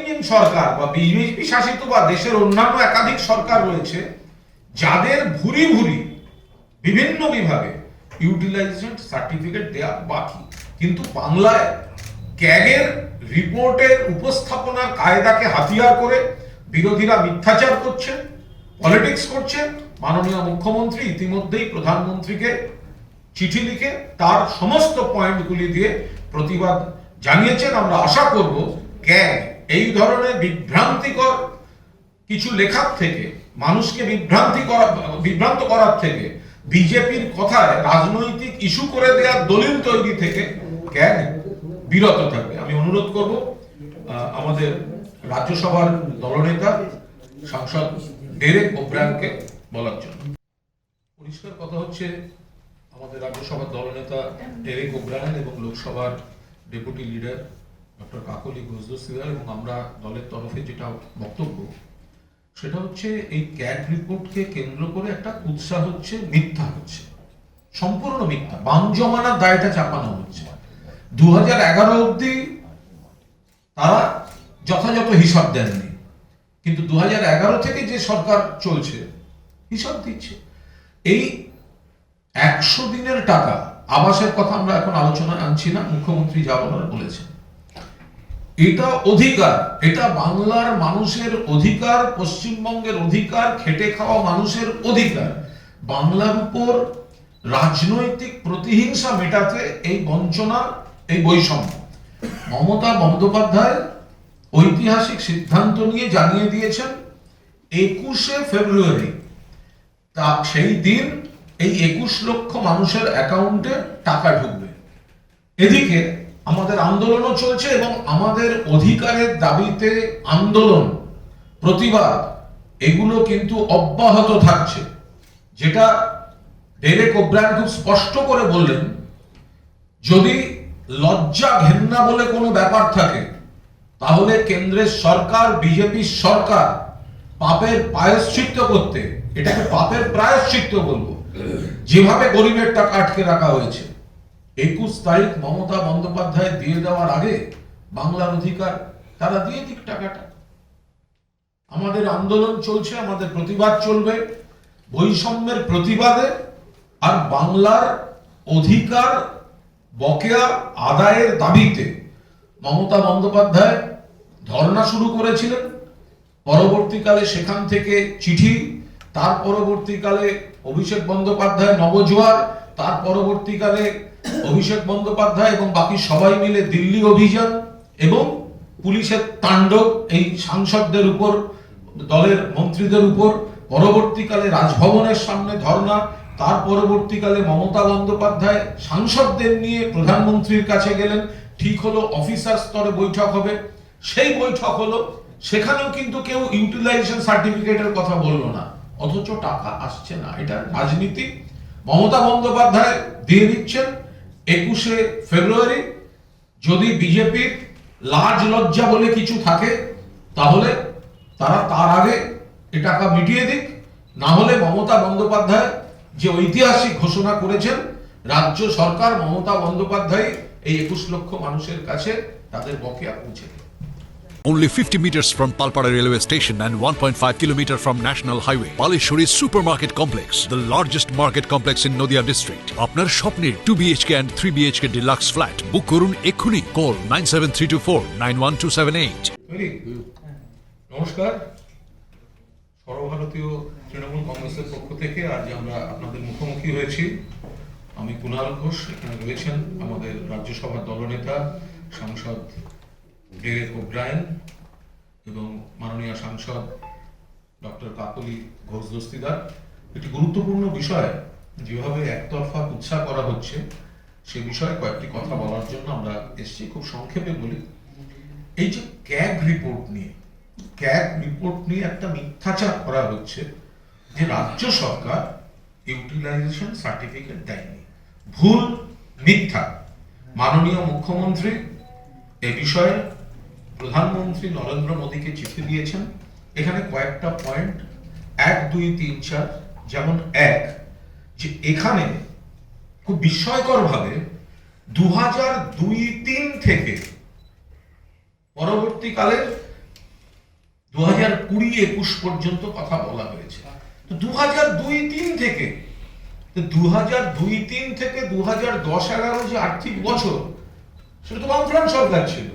Engine সরকার বা BJP শাসিত বা দেশের অন্যান্য একাধিক সরকার রয়েছে যাদের ভুরি ভুরি বিভিন্ন বিভাগে ইউটিলাইজেশন সার্টিফিকেট দেয়া বাকি, কিন্তু বাংলায় ক্যাগের রিপোর্টের উপস্থাপনার কায়দাকে হাতিয়ার করে বিরোধীরা মিথ্যাচার করছে, পলিটিক্স করছে। মাননীয় মুখ্যমন্ত্রী ইতিমধ্যেই প্রধানমন্ত্রীকে চিঠি লিখে তার সমস্ত পয়েন্টগুলি দিয়ে প্রতিবাদ জানিয়েছেন। আমরা আশা করব ক্যাগ এই ধরনের বিভ্রান্তিকর কিছু লেখার থেকে, মানুষকে বিভ্রান্ত করার থেকে, বিজেপির কথায় রাজনৈতিক ইস্যু করে দেওয়ার দলিল তৈরি থেকে ক্যাগ বিরত থাকবে। আমি অনুরোধ করব আমাদের রাজ্যসভার দলনেতা সাংসদ ডেরেক ওব্রায়ানকে বলার জন্য। পরিষ্কার কথা হচ্ছে, আমাদের রাজ্যসভার দলনেতা ডেরেক ওব্রায়ান এবং লোকসভার deputy leader doctor Kakoli Ghosh Dastidar এবং আমরা দলের তরফে যেটা বক্তব্য, সেটা হচ্ছে এই ক্যাগ রিপোর্টকে কেন্দ্র করে একটা উৎসাহ হচ্ছে, মিথ্যা হচ্ছে, সম্পূর্ণ মিথ্যা। বাম জমানার দায়টা চাপানো হচ্ছে। 2011 অবধি তারা যথাযথ হিসাব দেননি, কিন্তু 2011 থেকে যে সরকার চলছে হিসাব দিচ্ছে। এই 100 দিনের টাকা আবাসের কথা আমরা এখন আলোচনায় আনছি না, মুখ্যমন্ত্রী যা বলার বলেছেন। এটা অধিকার, এটা বাংলার মানুষের অধিকার, পশ্চিমবঙ্গের অধিকার, খেটে খাওয়া মানুষের অধিকার। বাংলার উপর রাজনৈতিক প্রতিহিংসা মেটাতে এই বঞ্চনা, এই বৈষম্য। মমতা বন্দ্যোপাধ্যায় ঐতিহাসিক সিদ্ধান্ত নিয়ে জানিয়ে দিয়েছেন 21শে ফেব্রুয়ারি, তা সেই দিন এই 21 লক্ষ মানুষের অ্যাকাউন্টে টাকা ঢুকবে। এদিকে আমাদের আন্দোলনও চলছে এবং আমাদের অধিকারের দাবিতে আন্দোলন, প্রতিবাদ, এগুলো কিন্তু অব্যাহত থাকছে। যেটা ডেরেক ওব্রায়ান খুব স্পষ্ট করে বললেন, যদি লজ্জা ঘেন্না বলে কোনো ব্যাপার থাকে, তাহলে কেন্দ্রের সরকার, বিজেপি সরকার পাপের প্রায়শ্চিত্ত করতে, এটাকে পাপের প্রায়শ্চিত্ত বলবো, যেভাবে গরিবের টাকা আটকে রাখা হয়েছে, 21 তারিখ মমতা বন্দ্যোপাধ্যায় দিয়ে দেওয়ার আগে বাংলার অধিকার তারা দিয়ে দিক টাকাটা। আমাদের আন্দোলন চলছে, আমাদের প্রতিবাদ চলবে বৈষম্যের প্রতিবাদে, আর বাংলার অধিকার বকেয়া আদায়ের দাবিতে। মমতা বন্দ্যোপাধ্যায় ধর্ণা শুরু করেছিলেন, পরবর্তীকালে সেখান থেকে চিঠি, তার পরবর্তীকালে অভিষেক বন্দ্যোপাধ্যায় নবজোয়ার, তার পরবর্তীকালে অভিষেক বন্দ্যোপাধ্যায় এবং বাকি সবাই মিলে দিল্লি অভিযান এবং পুলিশের তাণ্ডব এই সাংসদদের উপর, দলের মন্ত্রীদের উপর, পরবর্তীকালে রাজভবনের সামনে ধর্ণা, তার পরবর্তীকালে মমতা বন্দ্যোপাধ্যায় সাংসদদের নিয়ে প্রধানমন্ত্রীর কাছে গেলেন। ঠিক হলো অফিসার স্তরে বৈঠক হবে, সেই বৈঠক হলো, সেখানেও কিন্তু কেউ ইউটিলাইজেশন সার্টিফিকেটের কথা বললো না, অথচ টাকা আসছে না। এটা রাজনীতি। মমতা বন্দ্যোপাধ্যায় দিয়ে দিচ্ছেন 21শে ফেব্রুয়ারি। যদি বিজেপির লাজ লজ্জা বলে কিছু থাকে, তাহলে তারা তার আগে এ টাকা মিটিয়ে দিক। না হলে মমতা বন্দ্যোপাধ্যায় যে ঐতিহাসিক ঘোষণা করেছেন, রাজ্য সরকার, মমতা বন্দ্যোপাধ্যায় এই 21 লক্ষ মানুষের কাছে তাদের বকেয়া পৌঁছে দেবে। Only 50 meters from Palpara railway station and 1.5 kilometer from National Highway, Palishuri Supermarket Complex, the largest market complex in Nadia district. আপনার স্বপ্নের 2 BHK and 3 BHK deluxe flat বুক করুন এক্ষুনি। Call 9732491278. নমস্কার, সর্বভারতীয় তৃণমূল কংগ্রেসের পক্ষ থেকে আজ আমরা আপনাদের মুখোমুখি হয়েছি। আমি কুণাল ঘোষ, এখানে রয়েছেন আমাদের রাজ্যসভার দলনেতা সাংসদ ডেরেক ওব্রায়ান এবং মাননীয় সাংসদ ডক্টর কাকলি ঘোষ দস্তিদার। একটি গুরুত্বপূর্ণ বিষয় যেভাবে একতরফা উৎসাহ করা হচ্ছে, সে বিষয়ে কয়েকটি কথা বলার জন্য আমরা এসেছি। খুব সংক্ষেপে বলি, এই যে ক্যাগ রিপোর্ট নিয়ে একটা মিথ্যাচার করা হচ্ছে যে রাজ্য সরকার ইউটিলাইজেশন সার্টিফিকেট দেয়নি। ভুল, মিথ্যা। মাননীয় মুখ্যমন্ত্রী এ বিষয়ে প্রধানমন্ত্রী নরেন্দ্র মোদীকে চিঠি দিয়েছেন। এখানে কয়েকটা পয়েন্ট 1, 2, 3, 4। যেমন 1, যে এখানে খুব বিস্ময়কর ভাবে 2002-03 থেকে পরবর্তীকালে 2020-21 পর্যন্ত কথা বলা হয়েছে। তো 2002-03 থেকে 2002-03 থেকে 2010-11 যে আর্থিক বছর, সেটা তো বামফ্রন্ট সরকার ছিল,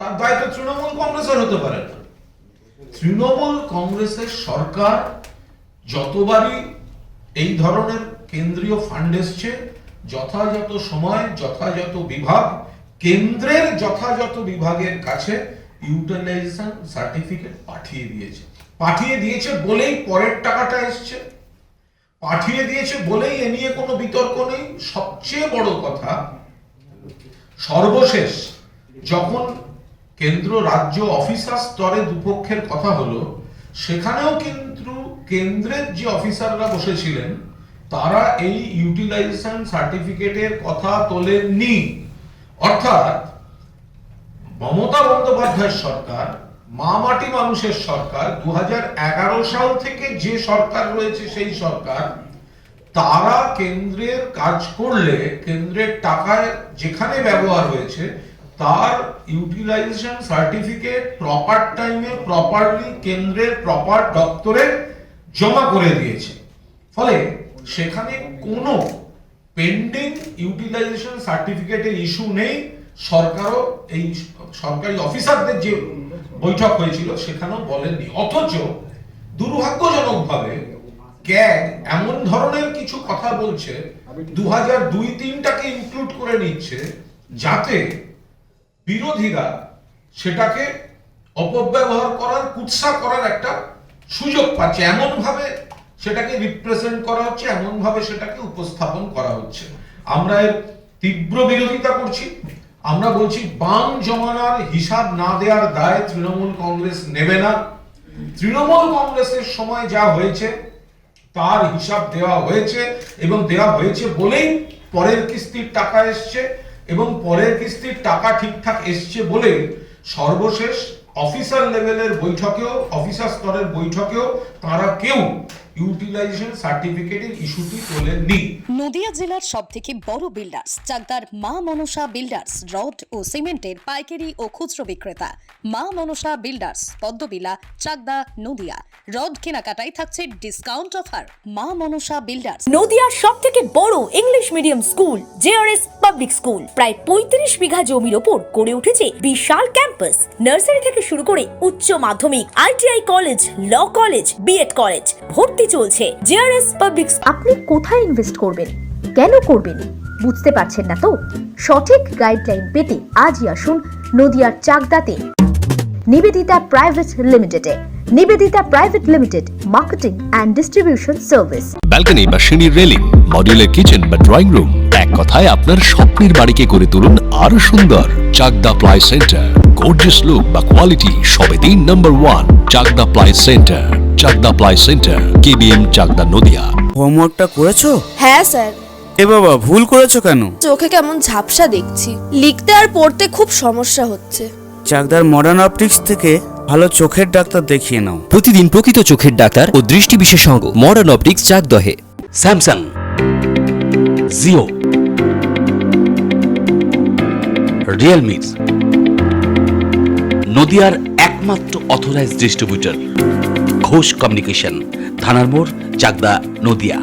তার দায়িত্ব তৃণমূল কংগ্রেসের হতে পারে না। তৃণমূল কংগ্রেসের সরকার যতবারই এই ধরনের কেন্দ্রীয় ফান্ড এসছে, যথাযথ সময় যথাযথ বিভাগ কেন্দ্রের যথাযথ বিভাগের কাছে ইউটিলাইজেশন সার্টিফিকেট পাঠিয়ে দিয়েছে বলেই পরের টাকাটা এসছে, পাঠিয়ে দিয়েছে বলেই এ নিয়ে কোনো বিতর্ক নেই। সবচেয়ে বড় কথা, সর্বশেষ যখন কেন্দ্র রাজ্য অফিসার স্তরে দুপক্ষের কথা হলো, সেখানেও কিন্তু কেন্দ্রের যে অফিসাররা বসেছিলেন তারা এই ইউটিলাইজেশন সার্টিফিকেটের কথা তোলেননি। অর্থাৎ মমতা বন্দ্যোপাধ্যায়ের সরকার, মা মাটি মানুষের সরকার, 2011 সাল থেকে যে সরকার রয়েছে সেই সরকার, তারা কেন্দ্রের কাজ করলে কেন্দ্রের টাকায় যেখানে ব্যবহার হয়েছে তার ইউটিলাইজেশন সার্টিফিকেট প্রপার টাইমে প্রপারলি কেন্দ্রের প্রপার দপ্তরে জমা করে দিয়েছে। ফলে সেখানে কোনো পেন্ডিং ইউটিলাইজেশন সার্টিফিকেটের ইস্যু নেই। সরকারও এই সরকারি অফিসারদের যে বৈঠক হয়েছিল সেখানেও বলেননি। অথচ দুর্ভাগ্যজনকভাবে ক্যাগ এমন ধরনের কিছু কথা বলছে, 2002-03টাকে ইনক্লুড করে নিচ্ছে, যাতে বিরোধীরা সেটাকে অপব্যবহার করার, কুৎসা করার একটা সুযোগ পাচ্ছে। এমন ভাবে সেটাকে রিপ্রেজেন্ট করা হচ্ছে, এমন ভাবে সেটাকে উপস্থাপন করা হচ্ছে। আমরা এর তীব্র বিরোধিতা করছি। আমরা বলছি বাম জমানার হিসাব না দেওয়ার দায় তৃণমূল কংগ্রেস নেবে না। তৃণমূল কংগ্রেসের সময় যা হয়েছে তার হিসাব দেওয়া হয়েছে, এবং দেওয়া হয়েছে বলেই পরের কিস্তির টাকা এসছে, এবং পরের কিস্তির টাকা ঠিকঠাক এসছে বলে সর্বশেষ অফিসার লেভেলের বৈঠকেও, অফিসার স্তরের বৈঠকেও তারা কেউ ইউটিলাইজেশন সার্টিফিকেটের ইস্যুটি তোলেননি। নদিয়া জেলার সবথেকে বড় বিল্ডার্স চাকদার মা মনসা বিল্ডার্স, রড ও সিমেন্টের পাইকারি ও খুচরো বিক্রেতা। মা মনসা বিল্ডার্স, পদ্মবিলা, চাকদা, নদিয়া। রড কেনাকাটায় থাকছে ডিসকাউন্ট অফার। মা মনসা বিল্ডার্স। নদিয়ার সবথেকে বড় English medium school JRS public school, প্রায় 35 বিঘা জমির ওপর গড়ে উঠেছে বিশাল ক্যাম্পাস। নার্সারি থেকে শুরু করে উচ্চ মাধ্যমিক, ITI college, law college, BEd college ভর্তি চলছে। JRS public. আপনি কোথায় ইনভেস্ট করবেন, কেন করবেন, বুঝতে পারছেন না তো? সঠিক গাইডলাইন পেতে আজই আসুন নদিয়ার চাকদাতে নিবেদিতা প্রাইভেট লিমিটেডে। Nivedita private limited, marketing and distribution service. Balcony বা সিঁড়ির রেলিং, মডিউলার কিচেন বা ড্রয়িং রুম, এক কথায় আপনার স্বপ্নের বাড়িকে করে তুলুন আরো সুন্দর। Chakdah ply centre, gorgeous look বা কোয়ালিটি সবে 3 number 1 Chakdah ply centre. Chakdah ply centre, KBM, Chakdah, Nadia. হোমওয়ার্কটা করেছো? হ্যাঁ স্যার। এ বাবা, ভুল করেছো কেন? চোখে কেমন ঝাপসা দেখছি, লিখতে আর পড়তে খুব সমস্যা হচ্ছে। চাকদার মডার্ন অপটিক্স থেকে ভালো চোখের ডাক্তার দেখিয়ে নাও। প্রতিদিন প্রকৃত চোখের ডাক্তার ও দৃষ্টি বিশেষজ্ঞ মডার্ন অপটিক্স, চাকদহে। স্যামসাং, জিও, রিয়েলমি, নদিয়ার একমাত্র অথরাইজড ডিস্ট্রিবিউটর ঘোষ কমিউনিকেশন, থানার মোড়, চাকদা, নদিয়া।